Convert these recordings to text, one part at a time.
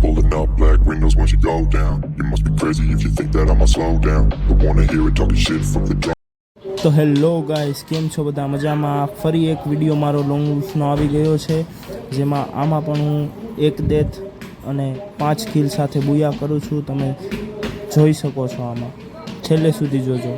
Pulling up black windows once you go down. You must be crazy if you think that I'ma slow down. Don't wanna hear it talking shit from the drum. તો hello guys, કેમ છો બધા? મજામાં? ફરી એક video મારો long વુલ્ફનો આવી ગયો છે, જેમાં આમાં પણ હું એક ડેથ અને 5 કિલ સાથે બુયા કરું છું. તમે જોઈ શકો છો, આમાં છેલ્લે સુધી જોજો.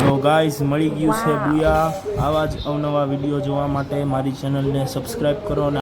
તો ગાઈઝ, મળી ગયું છે બુયા. આવા જ અવનવા વિડીયો જોવા માટે મારી ચેનલને સબસ્ક્રાઈબ કરો અને